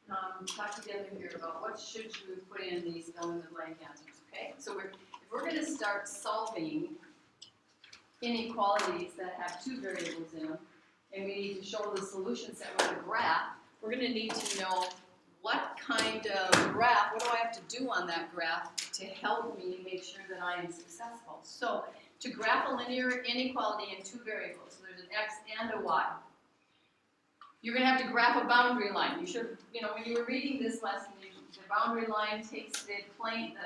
talk together here about what should you put in these fill in the blank answers, okay? So if we're going to start solving inequalities that have two variables in them, and we need to show the solution set with a graph, we're going to need to know what kind of graph, what do I have to do on that graph to help me make sure that I am successful. So to graph a linear inequality in two variables, so there's an x and a y, you're going to have to graph a boundary line. You should, when you were reading this lesson, the boundary line takes the coordinate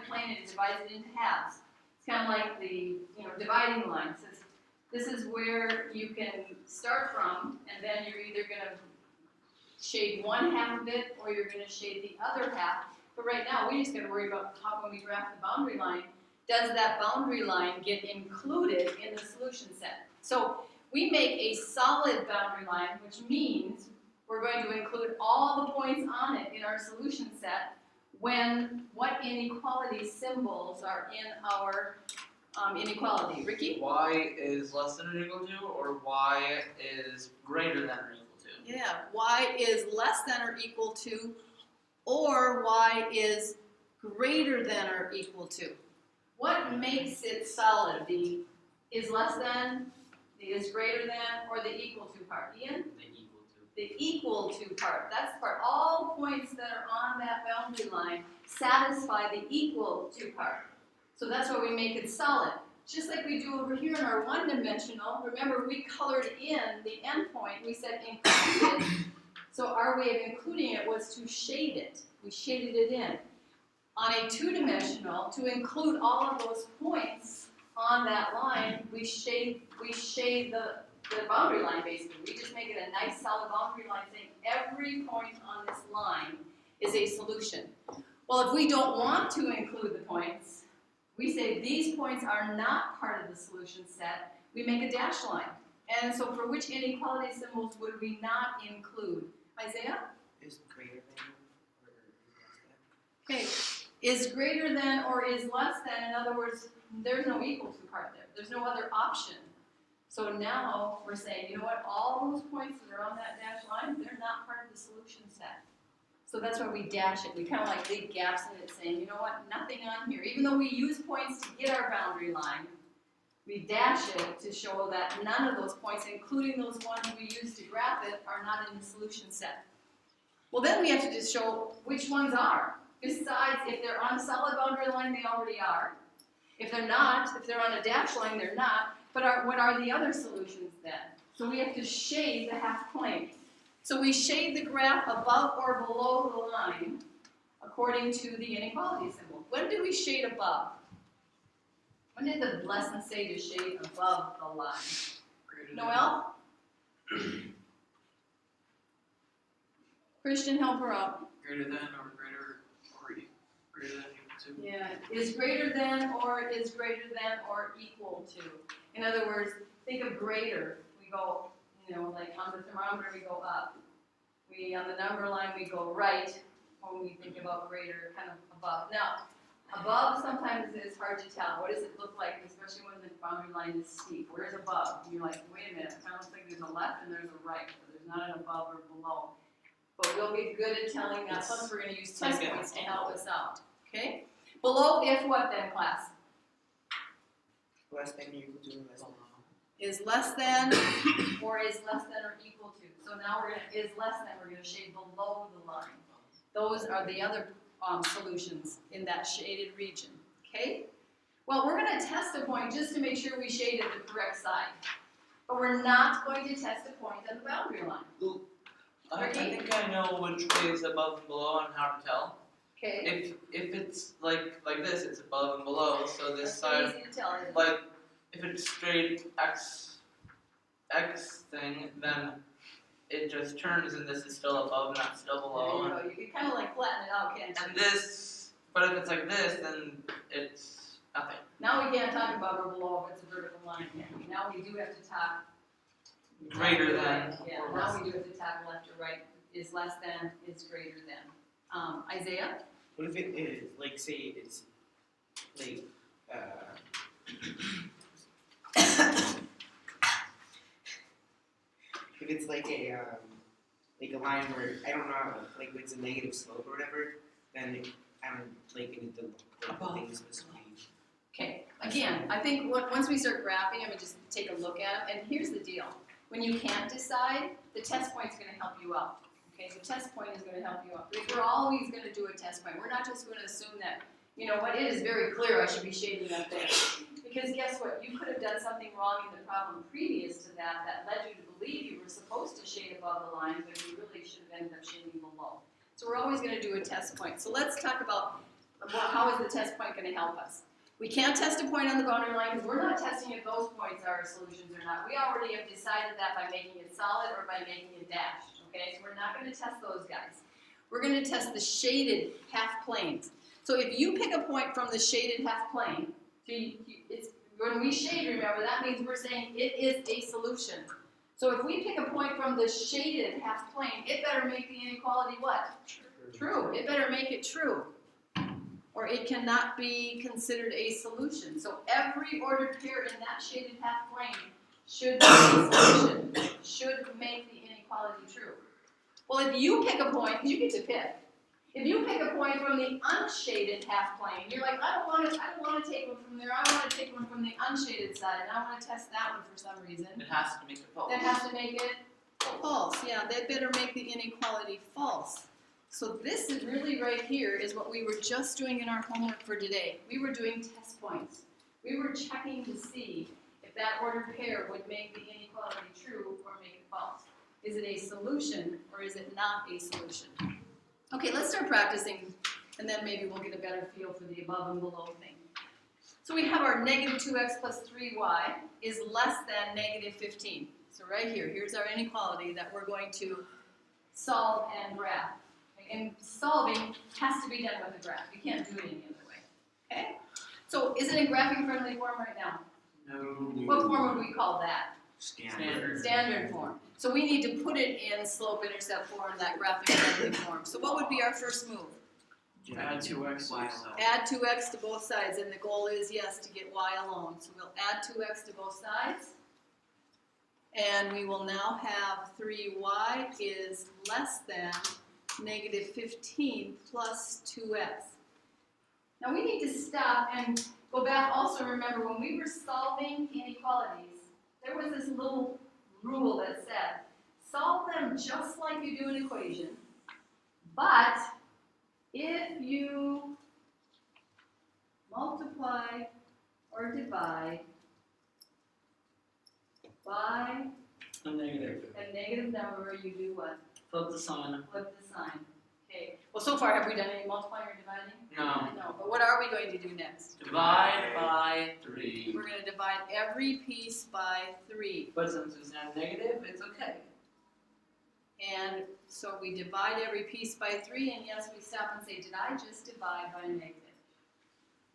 plane, and divides it into halves. It's kind of like the dividing line. It says this is where you can start from, and then you're either going to shade one half of it, or you're going to shade the other half. But right now, we just got to worry about how, when we graph the boundary line, does that boundary line get included in the solution set? So we make a solid boundary line, which means we're going to include all the points on it in our solution set when what inequality symbols are in our inequality. Ricky? Y is less than or equal to, or y is greater than or equal to? Yeah, y is less than or equal to, or y is greater than or equal to. What makes it solid? The is less than, the is greater than, or the equal to part? Ian? The equal to. The equal to part. That's the part. All points that are on that boundary line satisfy the equal to part. So that's why we make it solid. Just like we do over here in our one-dimensional. Remember, we colored in the endpoint. We said included. So our way of including it was to shade it. We shaded it in. On a two-dimensional, to include all of those points on that line, we shade the boundary line, basically. We just make it a nice solid boundary line saying every point on this line is a solution. Well, if we don't want to include the points, we say these points are not part of the solution set. We make a dash line. And so for which inequality symbols would we not include? Isaiah? Is greater than or less Okay. Is greater than or is less than, in other words, there's no equal to part there. There's no other option. So now we're saying, you know what, all those points that are on that dash line, they're not part of the solution set. So that's why we dash it. We kind of like leave gaps in it saying, you know what, nothing on here. Even though we use points to get our boundary line, we dash it to show that none of those points, including those ones we use to graph it, are not in the solution set. Well, then we have to just show which ones are. Besides, if they're on a solid boundary line, they already are. If they're not, if they're on a dash line, they're not. But what are the other solutions then? So we have to shade the half plane. So we shade the graph above or below the line according to the inequality symbol. When do we shade above? When did the lesson say to shade above the line? Noel? Christian, help her out. Greater than or greater than equal to. Yeah, is greater than or is greater than or equal to. In other words, think of greater. We go, like on the thermometer we go up. On the number line we go right when we think about greater, kind of above. Now, above sometimes is hard to tell. What does it look like, especially when the boundary line is steep? Where's above? And you're like, wait a minute, it kind of looks like there's a left and there's a right, but there's not an above or below. But we'll get good at telling that. Plus, we're going to use test points to help us out. Okay? Below, if what then, class? less than or equal to or less than. Is less than or is less than or equal to. So now we're going to, is less than, we're going to shade below the line. Those are the other solutions in that shaded region. Okay? Well, we're going to test a point just to make sure we shaded the correct side. But we're not going to test a point on the boundary line. Ooh. I think I know which way is above and below and how to tell. Okay. If it's like this, it's above and below. So this That's side, easy to tell, isn't it? like if it's straight x thing, then it just turns and this is still above and that's still below. There you go. You can kind of like flatten it out, can't you? And this, but if it's like this, then it's nothing. Now we can't talk above or below if it's a vertical line, can we? Now we do have to talk Greater than. Yeah, or now less. we do have to talk left or right. Is less than, is greater than. Isaiah? What if it is, like, say it's, like, if it's like a like a line where I don't know, like it's a negative slope or whatever, then I'm like in the thing is supposed to be. Okay, again, I think once we start graphing, I'm gonna just take a look at them, and here's the deal. When you can't decide, the test point's gonna help you out. Okay, the test point is gonna help you out. Because we're always gonna do a test point. We're not just gonna assume that, you know what, it is very clear I should be shading up there. Because guess what, you could have done something wrong in the problem previous to that that led you to believe you were supposed to shade above the line, but you really should have ended up shading below. So we're always gonna do a test point. So let's talk about how is the test point gonna help us. We can't test a point on the boundary line because we're not testing if those points are solutions or not. We already have decided that by making it solid or by making it dashed. Okay, so we're not going to test those guys. We're going to test the shaded half planes. So if you pick a point from the shaded half plane, so it's, when we shade, remember, that means we're saying it is a solution. So if we pick a point from the shaded half plane, it better make the inequality what? True. It better make it true. Or it cannot be considered a solution. So every ordered pair in that shaded half plane should be a solution, should make the inequality true. Well, if you pick a point, you get to pick. If you pick a point from the unshaded half plane, you're like, I don't want to take one from there. I want to take one from the unshaded side, and I want to test that one for some reason. It has to make it false. That has to make it false. Yeah, they better make the inequality false. So this is really right here is what we were just doing in our homework for today. We were doing test points. We were checking to see if that ordered pair would make the inequality true or make it false. Is it a solution or is it not a solution? Okay, let's start practicing and then maybe we'll get a better feel for the above and below thing. So we have our negative 2x plus 3y is less than negative 15. So right here, here's our inequality that we're going to solve and graph. And solving has to be done with a graph. You can't do it any other way. Okay? So is it in graphing friendly form right now? No. What form would we call that? Standard. Standard form. So we need to put it in slope-intercept form, that graphing friendly form. So what would be our first move? Add 2x. Add 2x to both sides. And the goal is, yes, to get y alone. So we'll add 2x to both sides. And we will now have 3y is less than negative 15 plus 2x. Now we need to stop and go back. Also remember when we were solving inequalities, there was this little rule that said, solve them just like you do an equation, but if you multiply or divide by A negative. a negative number, you do what? Flip the sign. Flip the sign. Okay. Well, so far, have we done any multiplying or dividing? No. No. But what are we going to do next? Divide by 3. We're going to divide every piece by 3. But since it's not negative, it's okay. And so we divide every piece by 3, and yes, we stop and say, did I just divide by a negative?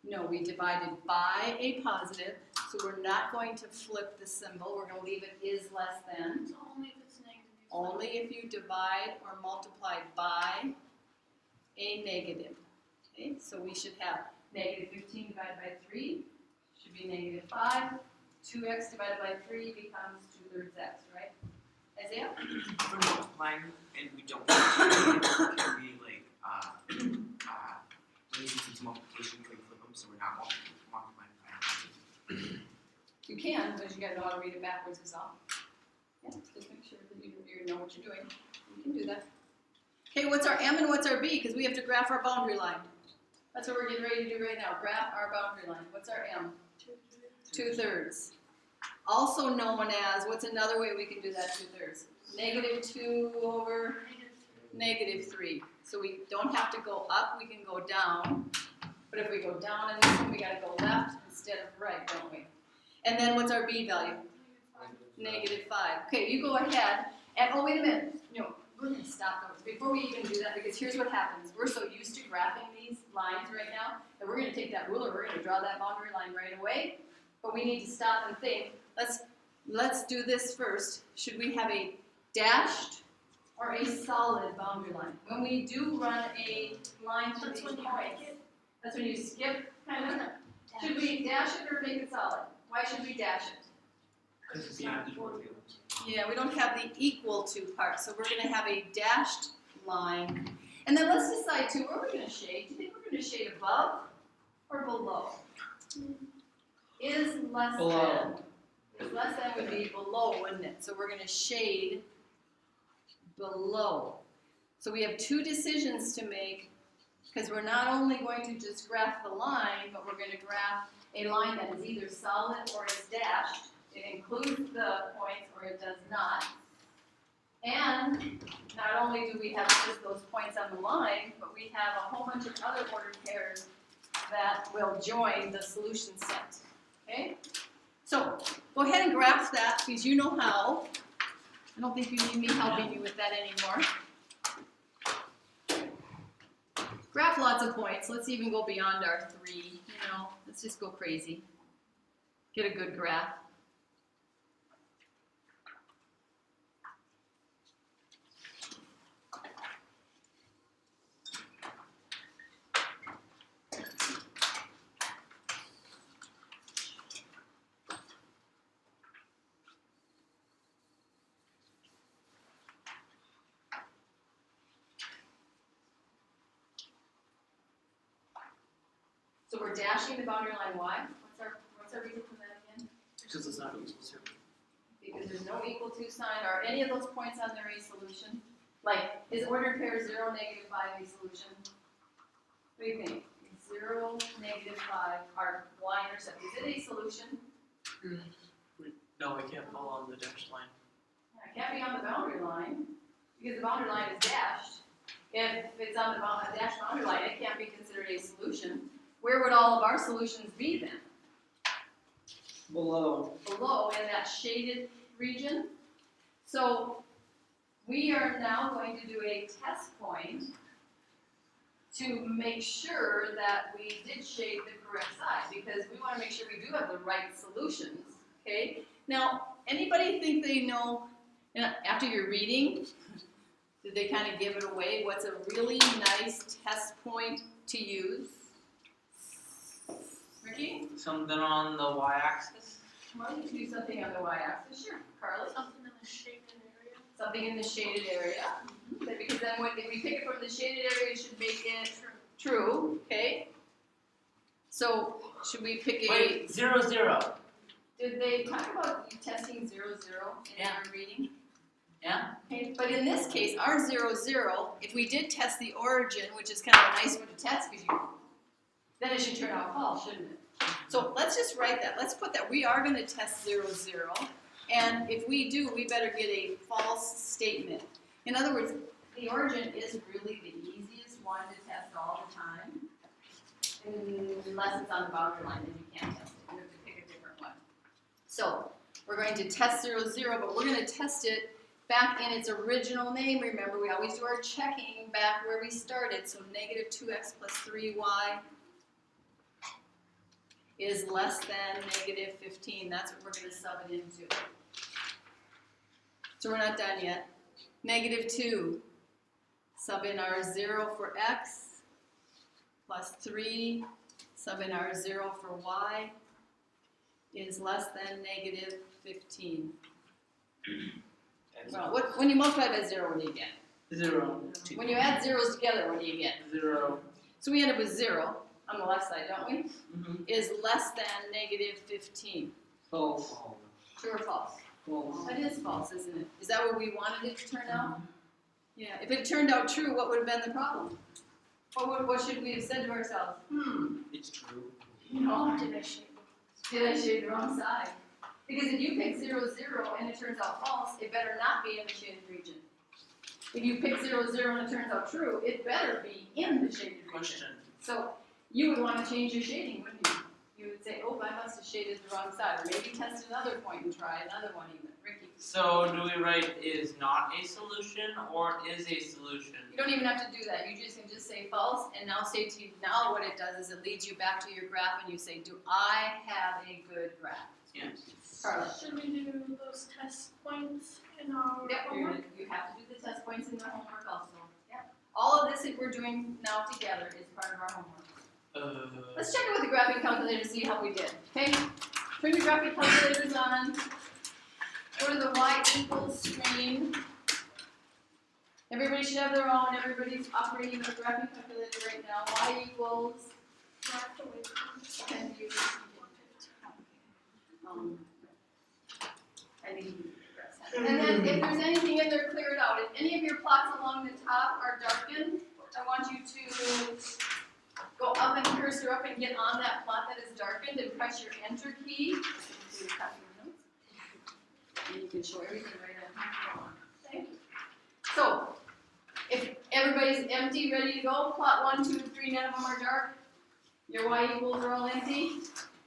No, we divided by a positive, so we're not going to flip the symbol. We're going to leave it is less than. So only if it's negative. Only if you divide or multiply by a negative. Okay, so we should have negative 15 divided by 3 should be negative 5. 2x divided by 3 becomes 2/3 x, right? Isaiah? For multiplying, and we don't can we like since it's multiplication, can we flip them so we're not multiplying by You can, but you got to know how to read it backwards as well. Yeah, just make sure that you know what you're doing. You can do that. Okay, what's our m and what's our b? Because we have to graph our boundary line. That's what we're getting ready to do right now. Graph our boundary line. What's our m? 2/3. Also known as, what's another way we can do that 2/3? Negative 2 over negative 3. So we don't have to go up, we can go down. But if we go down in this one, we got to go left instead of right, don't we? And then what's our b value? Negative 5. Okay, you go ahead and, oh, wait a minute. No, we're going to stop those before we even do that, because here's what happens. We're so used to graphing these lines right now that we're going to take that ruler, we're going to draw that boundary line right away. But we need to stop and think. Let's do this first. Should we have a dashed or a solid boundary line? When we do run a line through these points, that's when you skip, kind of. Should we dash it or make it solid? Why should we dash it? Because it's not equal to. Yeah, we don't have the equal to part, so we're gonna have a dashed line. And then let's decide too, where we're gonna shade. Do you think we're gonna shade above or below? Is less Below. than. Is less than would be below, wouldn't it? So we're gonna shade below. So we have two decisions to make, because we're not only going to just graph the line, but we're gonna graph a line that is either solid or it's dashed. It includes the points or it does not. And not only do we have just those points on the line, but we have a whole bunch of other ordered pairs that will join the solution set. Okay? So go ahead and graph that because you know how. I don't think you need me helping you with that anymore. Graph lots of points. Let's even go beyond our 3. Let's just go crazy. Get a good graph. So we're dashing the boundary line y. What's our reason for that again? Because it's not equal to. Because there's no equal to sign. Are any of those points on there a solution? Like, is ordered pair 0, -5 a solution? What do you think? 0, -5 are y-intercept. Is it a solution? No, it can't fall on the dashed line. It can't be on the boundary line because the boundary line is dashed. If it's on the dashed boundary line, it can't be considered a solution. Where would all of our solutions be then? Below. Below in that shaded region. So we are now going to do a test point to make sure that we did shade the correct side because we want to make sure we do have the right solutions. Okay. Now, anybody think they know, after your reading, did they kind of give it away? What's a really nice test point to use? Ricky? Something on the y-axis. Why don't you do something on the y-axis? Sure. Carly? Something in the shaded area. Something in the shaded area. Because then if we pick it from the shaded area, it should make it true. Okay? So, should we pick a... Wait, 0, 0. Did they talk about you testing 0, 0 in Yeah. our reading? Yeah. Okay, but in this case, our 0, 0, if we did test the origin, which is kind of a nice one to test, because then it should turn out false, shouldn't it? So let's just write that. Let's put that we are going to test 0, 0. And if we do, we better get a false statement. In other words, the origin is really the easiest one to test all the time. Unless it's on the boundary line, then you can't test it. You have to pick a different one. So we're going to test 0, 0, but we're going to test it back in its original name. Remember, we always do our checking back where we started. So -2x plus 3y is less than -15. That's what we're going to sub it into. So we're not done yet. -2. Sub in our 0 for x plus 3. Sub in our 0 for y is less than -15. Well, when you multiply by 0, what do you get? 0. When you add zeros together, what do you get? 0. So we end up with 0 on the left side, don't we? Mm-hmm. Is less than -15. False. True or false? False. That is false, isn't it? Is that what we wanted it to turn out? Yeah. If it turned out true, what would have been the problem? What should we have said to ourselves? It's true. No, did I shade the wrong side? Because if you pick 0, 0 and it turns out false, it better not be in the shaded region. If you pick 0, 0 and it turns out true, it better be in the shaded region. Question. So you would want to change your shading, wouldn't you? You would say, oh, I must have shaded the wrong side. Or maybe test another point and try another one even. Ricky. So do we write is not a solution or is a solution? You don't even have to do that. You just can just say false and now say to you, now what it does is it leads you back to your graph and you say, do I have a good graph? Yes. Carla. Should we do those test points in our Yep, homework? you have to do the test points in the homework also. Yep. All of this that we're doing now together is part of our homework. Let's check it with the graphing calculator to see how we did. Okay? Turn your graphing calculators on. go to the y equals screen. Everybody should have their own, everybody's operating the graphing calculator right now. Y equals, Left away from and you, I need to press that. And then if there's anything in there, clear it out. If any of your plots along the top are darkened, I want you to go up and cursor up and get on that plot that is darkened and press your enter key. And you can show everything right on. Thank you. So, if everybody's empty, ready to go, plot 1, 2, 3, none of them are dark. Your y equals are all empty.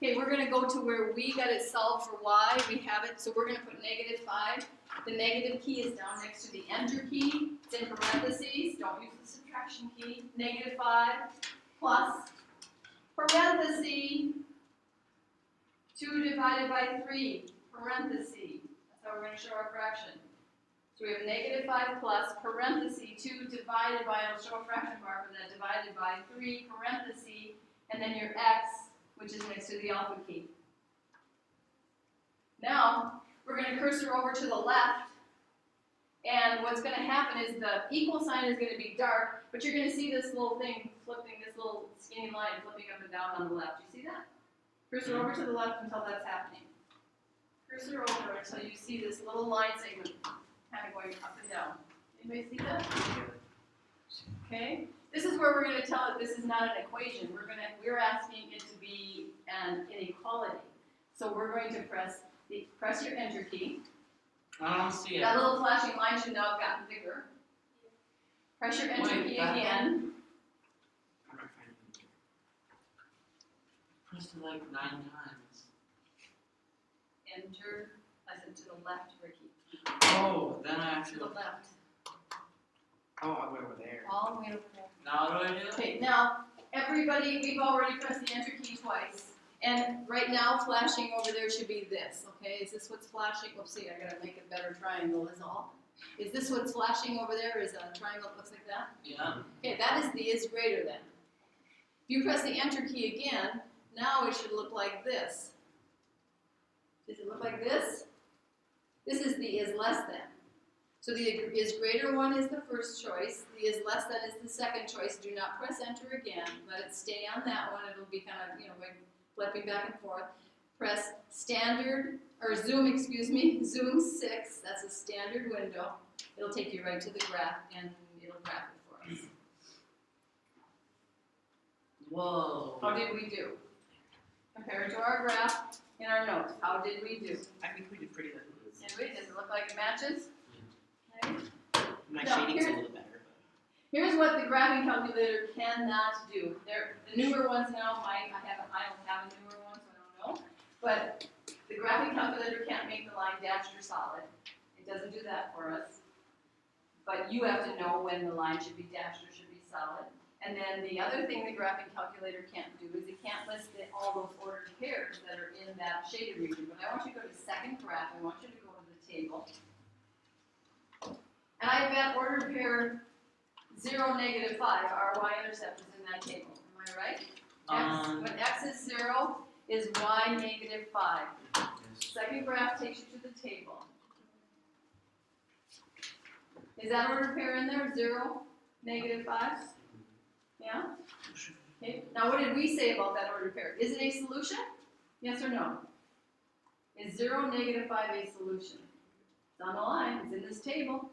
Okay, we're going to go to where we got it solved for y. We have it, so we're going to put -5. The negative key is down next to the enter key. It's in parentheses. Don't use the subtraction key. -5 plus parentheses 2 divided by 3 parentheses. That's how we're going to show our fraction. So we have -5 plus parentheses 2 divided by, I'll show a fraction bar for that, divided by 3 parentheses, and then your x, which is next to the alpha key. Now, we're going to cursor over to the left, and what's going to happen is the equal sign is going to be dark, but you're going to see this little thing flipping, this little skinny line flipping up and down on the left. You see that? Cursor over to the left until that's happening. Cursor over until you see this little line segment kind of going up and down. Anybody see that? Okay. This is where we're going to tell it this is not an equation. We're asking it to be an inequality. So we're going to press your enter key. I don't see it. That little flashing line should now have gotten bigger. Press your enter Wait, key that again. I'm not finding it. Pressed it like 9 times. Enter, I said to the left, Ricky. Oh, then I have To to the look. left. Oh, I went over there. All the way over there. Now what do I do? Okay, now, everybody, we've already pressed the enter key twice. And right now, flashing over there should be this, okay? Is this what's flashing? Oopsie, I gotta make a better triangle is all. Is this what's flashing over there? Is a triangle that looks like that? Yeah. Okay, that is the is greater than. If you press the enter key again, now it should look like this. Does it look like this? This is the is less than. So the is greater one is the first choice, the is less than is the second choice. Do not press enter again, let it stay on that one. It'll be kind of, flipping back and forth. Press standard, or zoom, zoom 6, that's a standard window. It'll take you right to the graph and it'll graph it for us. Whoa. How did we do? Compared to our graph in our notes, how did we do? I think we did pretty good. Anyway, does it look like it matches? Okay. My No, shading's a here- little better. Here's what the graphing calculator cannot do. The newer ones now, I don't have a newer one, so I don't know. But the graphing calculator can't make the line dashed or solid. It doesn't do that for us. But you have to know when the line should be dashed or should be solid. And then the other thing the graphing calculator can't do is it can't list all those ordered pairs that are in that shaded region. But I want you to go to second graph. I want you to go to the table. And I've got ordered pair 0, -5. Our y-intercept is in that table. Am I right? When x is 0, is y -5. Second graph takes you to the table. Is that ordered pair in there? 0, -5? Yeah? Okay. Now what did we say about that ordered pair? Is it a solution? Yes or no? Is 0, -5 a solution? It's on the line. It's in this table.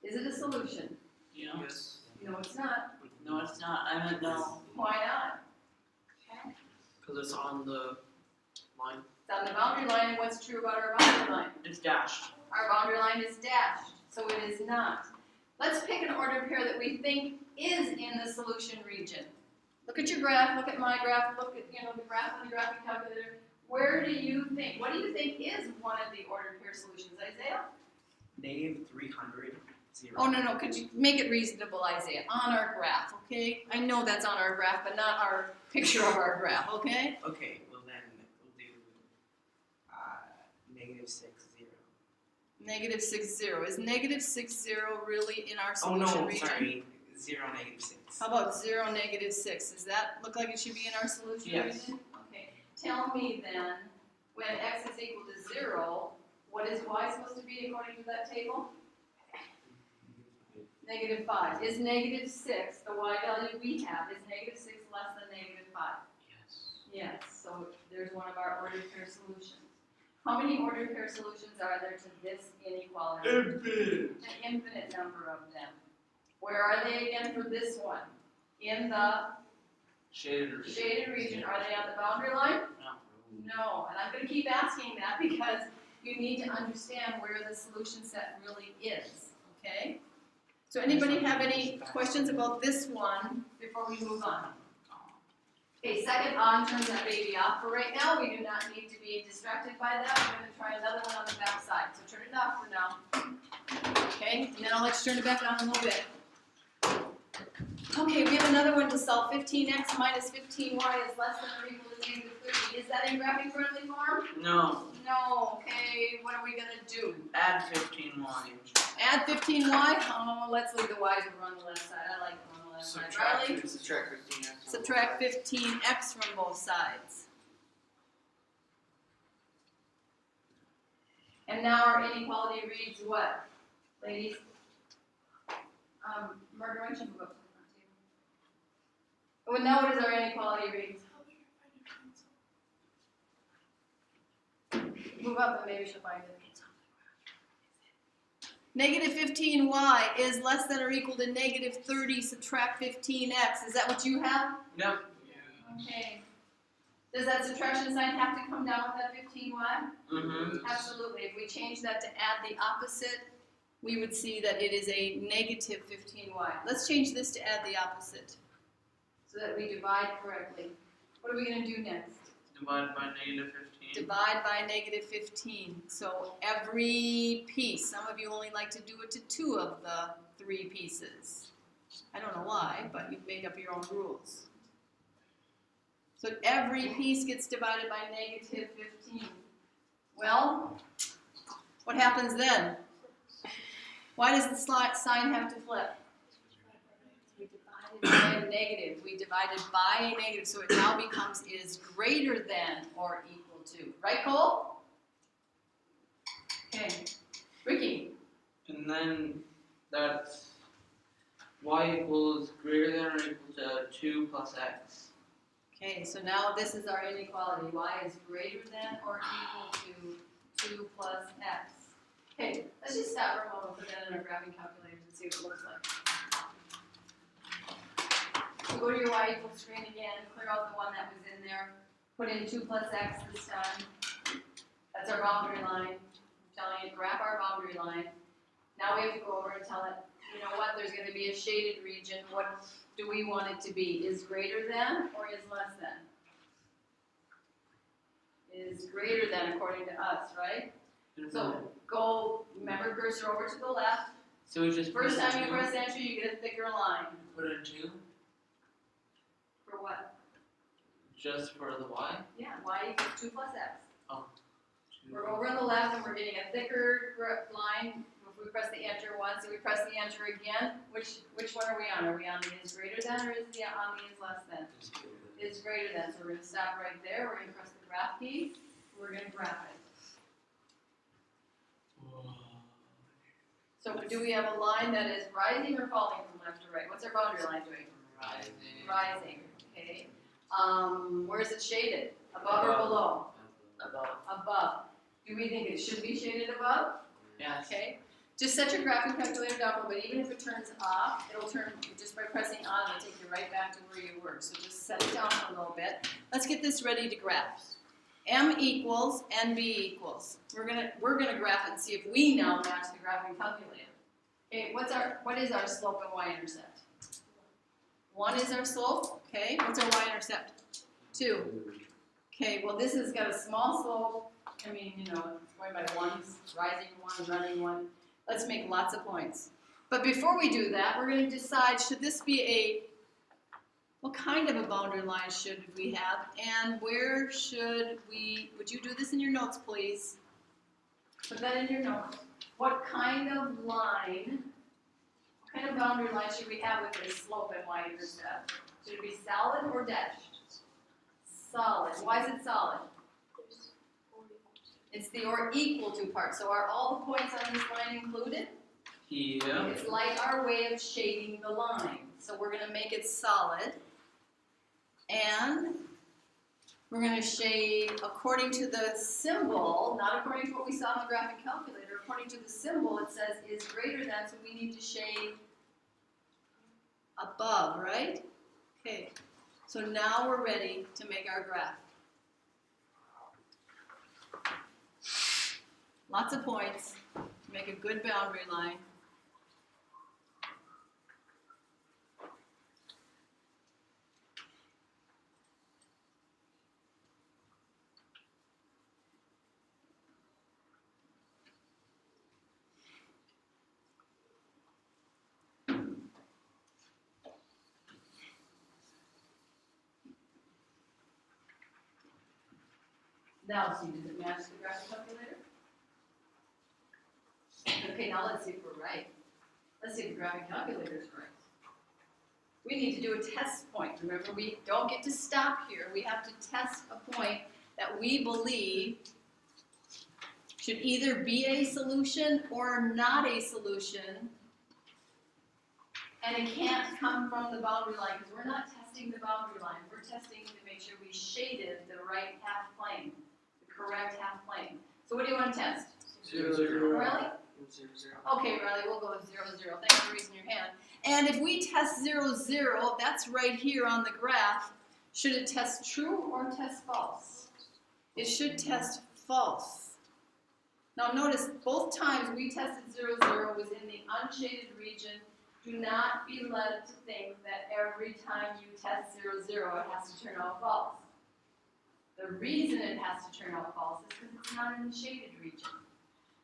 Is it a solution? Yeah. Yes. No, it's not. No, it's not. I meant no. Why not? Because it's on the line. It's on the boundary line, and what's true about our boundary line? It's dashed. Our boundary line is dashed, so it is not. Let's pick an ordered pair that we think is in the solution region. Look at your graph, look at my graph, look at the graph on the graphing calculator. What do you think is one of the ordered pair solutions, Isaiah? -300, 0. Oh, no, could you make it reasonable, Isaiah? On our graph, okay? I know that's on our graph, but not our picture of our graph, okay? Okay, well then we'll do -6, 0. -6, 0. Is -6, really in our Oh solution no, region? sorry. 0, -6. How about 0, -6? Does that look like it should be in our solution Yes. region? Okay. Tell me then, when x is equal to 0, What is y supposed to be according to that table? -5. Is -6, the y value we have, is -6 less than -5? Yes. Yes, so there's one of our ordered pair solutions. How many ordered pair solutions are there to this inequality? Infinite. An infinite number of them. Where are they again for this one? In the shaded region. Are they on the boundary line? No. No, and I'm gonna keep asking that because you need to understand where the solution set really is, okay? So anybody have any questions about this one before we move on? Okay, second on turns that baby off for right now. We do not need to be distracted by that. We're gonna try another one on the back side. So turn it off for now. Okay, and then I'll let you turn it back on in a little bit. Okay, we have another one to solve. 15x minus 15y is less than or equal to -30. Is that in graphing friendly form? No. No, okay, what are we gonna do? Add 15y. Add 15y? Oh, let's leave the y's over on the left side. I like them on the left side. Riley? Subtract 15x. Subtract 15x from both sides. And now our inequality reads what, ladies? Margaret, why don't you move up to the front table? Well, now what is our inequality read? Move up and maybe she'll find it. -15y is less than or equal to -30 subtract 15x. Is that what you have? Yep. Okay. Does that subtraction sign have to come down with that 15y? Mm-hmm. Absolutely. If we change that to add the opposite, we would see that it is a -15y. Let's change this to add the opposite so that we divide correctly. What are we going to do next? Divided by -15. Divide by -15. So every piece, some of you only like to do it to 2 of the 3 pieces. I don't know why, but you've made up your own rules. So every piece gets divided by -15. Well, what happens then? Why does the sign have to flip? We divided by a negative. We divided by a negative, so it now becomes is greater than or equal to. Right, Cole? Okay. Ricky? And then that's y equals greater than or equal to 2 plus x. Okay, so now this is our inequality. Y is greater than or equal to 2 plus x. Okay, let's just stop for a moment, put that in our graphing calculator and see what it looks like. So go to your y equals screen again, clear out the one that was in there, put in 2 plus x this time. That's our boundary line. I'm telling you, graph our boundary line. Now we have to go over and tell it, you know what, there's going to be a shaded region. What do we want it to be? Is greater than or is less than? Is greater than according to us, right? So go, remember cursor over to the left. So we just First put in time you 2. press enter, you get a thicker line. Put in 2 For what? just for the y. Yeah, y equals 2 plus x. 2. We're over on the left and we're getting a thicker line. If we press the enter once, and we press the enter again, which one are we on? Are we on the is greater than or is the on the is less than? Is greater than. So we're going to stop right there. We're going to press the graph key. We're going to graph it. So do we have a line that is rising or falling from left to right? What's our boundary line doing? Rising. Rising. Okay. Where is it shaded? Above or below? Above. Above. Do we think it should be shaded above? Yes. Okay. Just set your graphing calculator down, but even if it turns off, it'll turn just by pressing on. It'll take you right back to where you were. So just set it down for a little bit. Let's get this ready to graph. M equals NB equals. We're gonna graph it and see if we now match the graphing calculator. Okay. What is our slope and y-intercept? 1 is our slope. Okay. What's our y-intercept? 2. Okay. Well, this has got a small slope. I mean, you know, it's going by ones, rising 1, running 1. Let's make lots of points. But before we do that, we're going to decide, should this be what kind of a boundary line should we have, and where should we, would you do this in your notes, please? Put that in your notes. What kind of line, what kind of boundary line should we have with a slope and y-intercept? Should it be solid or dashed? Solid. Why is it solid? It's the or equal to part. So are all the points on this line included? Yeah. It's like our way of shading the line. So we're going to make it solid. And we're going to shade according to the symbol, not according to what we saw in the graphic calculator. According to the symbol, it says is greater than, so we need to shade above, right? Okay, so now we're ready to make our graph. Lots of points to make a good boundary line. Now, see, does it match the graphic calculator? Okay, now let's see if we're right. Let's see if the graphic calculator is right. We need to do a test point. Remember, we don't get to stop here. We have to test a point that we believe should either be a solution or not a solution. And it can't come from the boundary line because we're not testing the boundary line. We're testing to make sure we shaded the right half plane, the correct half plane. So what do you want to test? 0, 0. Riley? 0, 0. Okay, Riley, we'll go with 0, 0. Thanks for raising your hand. And if we test 0, 0, that's right here on the graph. Should it test true or test false? It should test false. Now notice, both times we tested 0, 0 was in the unshaded region. Do not be led to think that every time you test 0, 0, it has to turn out false. The reason it has to turn out false is because it's not in the shaded region.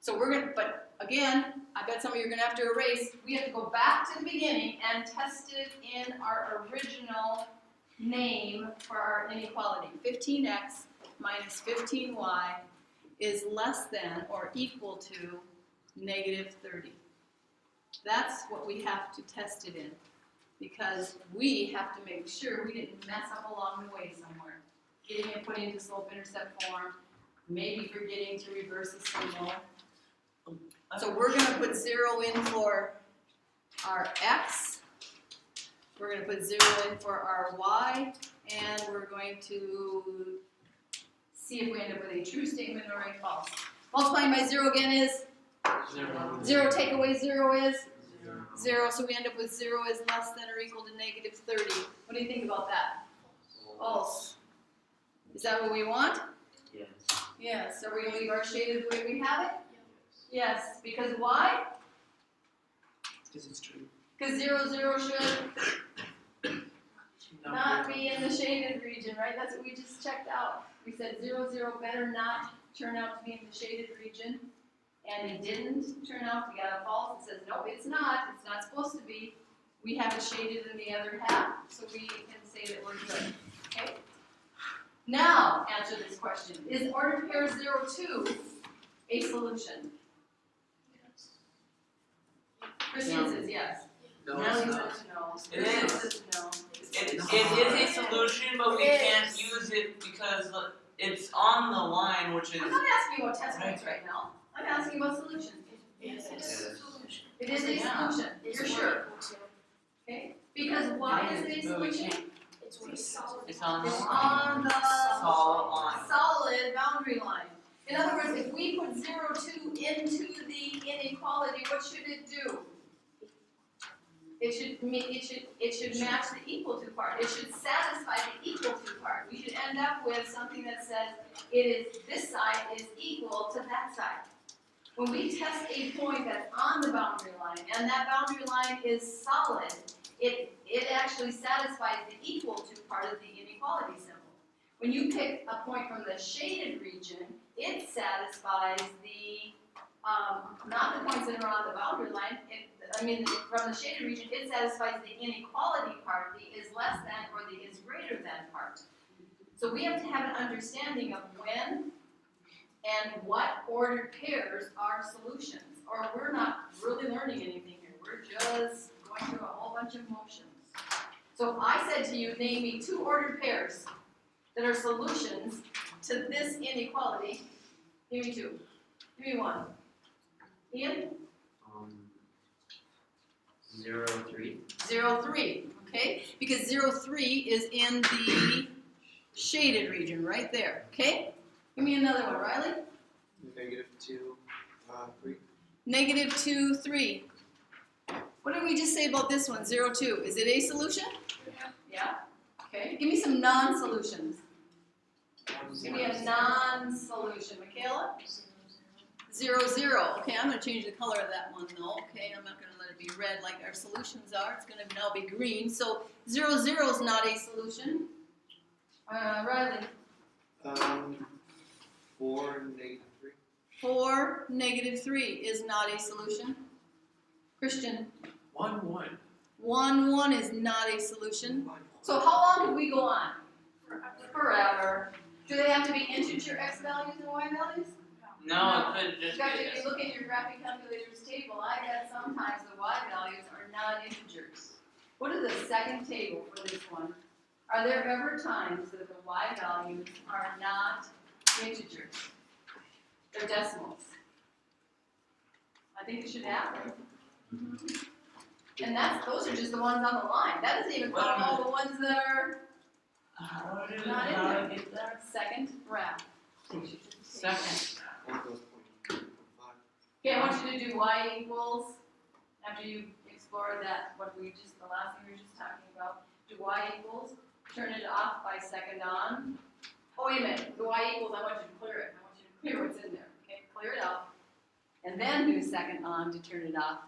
So we're going to, but again, I bet some of you are going to have to erase. We have to go back to the beginning and test it in our original name for our inequality. 15x minus 15y is less than or equal to negative 30. That's what we have to test it in, because we have to make sure we didn't mess up along the way somewhere. Getting it put into slope-intercept form, maybe forgetting to reverse the symbol. So we're going to put 0 in for our x, we're going to put 0 in for our y, and we're going to see if we end up with a true statement or a false. Multiplying by 0 again is 0. 0, take away 0 is 0, so we end up with 0 is less than or equal to negative 30. What do you think about that? False. Is that what we want? Yes. Yes. Are we going to leave our shaded the way we have it? Yes. Because why? Because it's true. Because 0, 0 should not be in the shaded region, right? That's what we just checked out. We said 0, 0 better not turn out to be in the shaded region. And it didn't turn out to get a false. It says, no, it's not supposed to be. We have it shaded in the other half, so we can say that we're good. Okay? Now, answer this question. Is ordered pair 0, 2 a solution? Christian says yes. No, Natalie it's not. says no. It Christian is. says no. It is a solution, but we It can't is. use it because it's on the line, which is I'm not asking about test points right now. I'm asking about solutions. Yes, it is a solution. It is a Yeah. solution. It's You're more sure? equal to. Okay? Because why is it a No, we solution? can't. It's what is solid. It's on It's the on the solid line. solid boundary line. In other words, if we put 0, 2 into the inequality, what should it do? It should match the equal to part. It should satisfy the equal to part. We should end up with something that says this side is equal to that side. When we test a point that's on the boundary line and that boundary line is solid, it actually satisfies the equal to part of the inequality symbol. When you pick a point from the shaded region, it satisfies the not the points that are on the boundary line. From the shaded region, it satisfies the inequality part, the is less than or the is greater than part. So we have to have an understanding of when and what ordered pairs are solutions, or we're not really learning anything here. We're just going through a whole bunch of motions. So if I said to you, name me 2 ordered pairs that are solutions to this inequality, Give me two. Give me one. Ian? 0.3. 0.3, okay? Because 0.3 is in the shaded region, right there, okay? Give me another one, Riley. -2, 3. -2, 3. What did we just say about this one, 0.2? Is it a solution? Yeah. Okay, give me some non-solutions. Give me a non-solution, Michaela? 0.0. Okay, I'm going to change the color of that one though. Okay, I'm not going to let it be red like our solutions are. It's going to now be green. So 0.0 is not a solution. Riley? 4, -3. 4, -3 is not a solution. Christian? 1, 1. 1, 1 is not a solution. So how long could we go on? Forever. Do they have to be integer x values and y values? No, it could just You got be to, if you look in your graphic calculators table, I bet sometimes the y values are non-integers. Go to the second table for this one. Are there ever times that the y values are not integers? They're decimals. I think it should happen. And those are just the ones on the line. That doesn't even count all the ones that are How did not in I there. get that? Second graph. Second. Okay, I want you to do y equals, after you explore that, the last thing we were just talking about, do y equals, turn it off by second on. Oh, wait a minute, the y equals, I want you to clear it. I want you to clear what's in there, okay? Clear it out. And then do second on to turn it off.